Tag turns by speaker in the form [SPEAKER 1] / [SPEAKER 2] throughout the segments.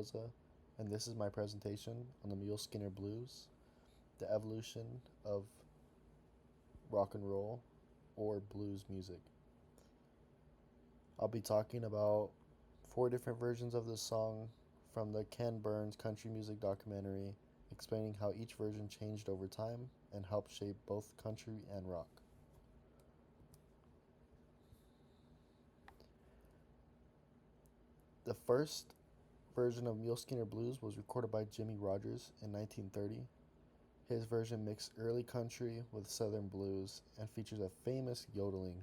[SPEAKER 1] Mendoza, and this is my presentation on the Mule Skinner Blues, the evolution of rock and roll or blues music. I'll be talking about four different versions of this song from the Ken Burns country music documentary, explaining how each version changed over time and helped shape both country and rock. The first version of Mule Skinner Blues was recorded by Jimmy Rogers in 1930. His version mixed early country with southern blues and features a famous yodeling.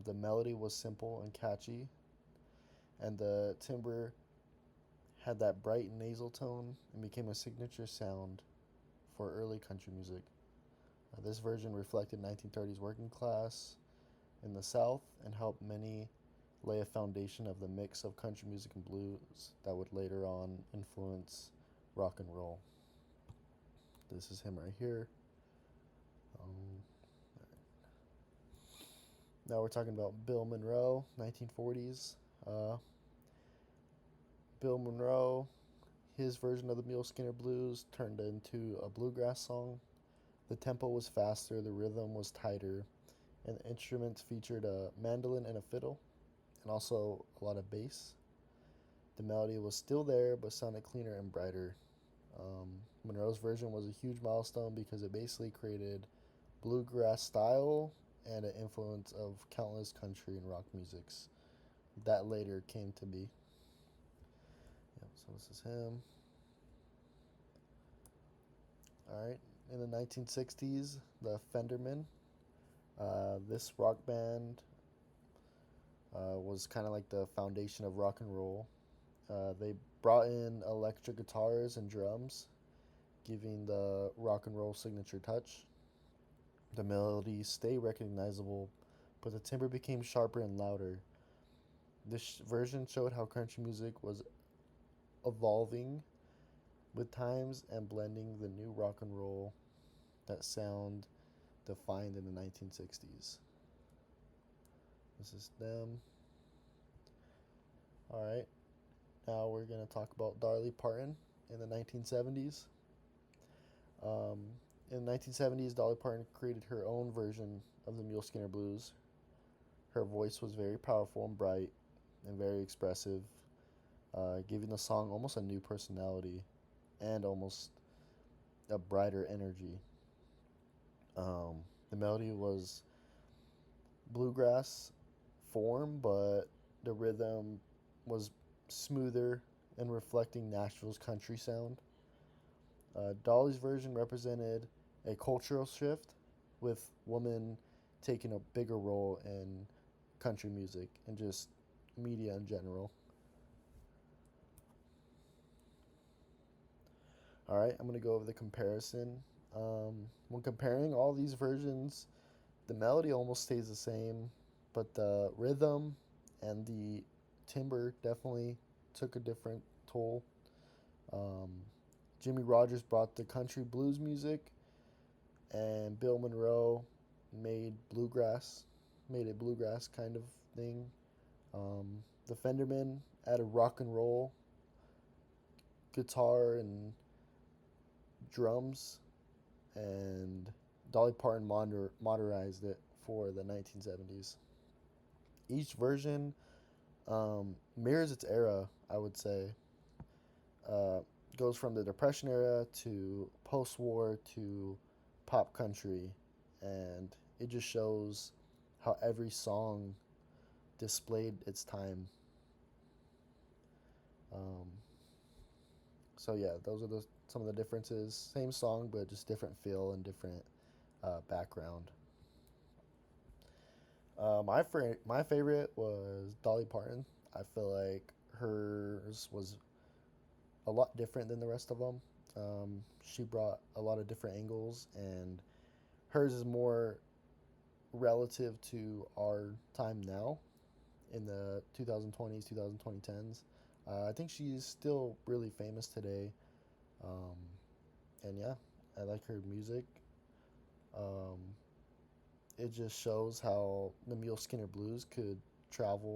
[SPEAKER 1] The melody was simple and catchy, and the timbre had that bright nasal tone and became a signature sound for early country music. This version reflected 1930s working class in the South and helped many lay a foundation of the mix of country music and blues that would later on influence rock and roll. This is him right here. Um, Now we're talking about Bill Monroe, 1940s. Bill Monroe, his version of the Mule Skinner Blues turned into a bluegrass song. The tempo was faster, the rhythm was tighter, and the instruments featured a mandolin and a fiddle, and also a lot of bass. The melody was still there, but sounded cleaner and brighter. Monroe's version was a huge milestone because it basically created bluegrass style and an influence of countless country and rock musics that later came to be. Yep, so this is him. All right, in the 1960s, the Fendermen. This rock band was kind of like the foundation of rock and roll. They brought in electric guitars and drums, giving the rock and roll signature touch. The melodies stay recognizable, but the timbre became sharper and louder. This version showed how country music was evolving with times and blending the new rock and roll that sound defined in the 1960s. This is them. All right, now we're going to talk about Dolly Parton in the 1970s. In the 1970s, Dolly Parton created her own version of the Mule Skinner Blues. Her voice was very powerful and bright and very expressive, giving the song almost a new personality and almost a brighter energy. The melody was bluegrass form, but the rhythm was smoother and reflecting Nashville's country sound. Dolly's version represented a cultural shift, with women taking a bigger role in country music and just media in general. All right, I'm going to go over the comparison. When comparing all these versions, the melody almost stays the same, but the rhythm and the timbre definitely took a different toll. Um, Jimmy Rogers brought the country blues music, and Bill Monroe made a bluegrass kind of thing. The Fenderman added rock and roll, guitar, and drums, and Dolly Parton modernized it for the 1970s. Each version mirrors its era, I would say. Uh, Goes from the Depression era to post war to pop country, and it just shows how every song displayed its time. Um, so yeah, those are some of the differences. Same song, but just different feel and different background. My favorite was Dolly Parton. I feel like hers was a lot different than the rest of them. She brought a lot of different angles, and hers is more relative to our time now in the 2020s, 2010s. I think she's still really famous today. Um, and yeah, I like her music. Um, it just shows how the Mule Skinner Blues could travel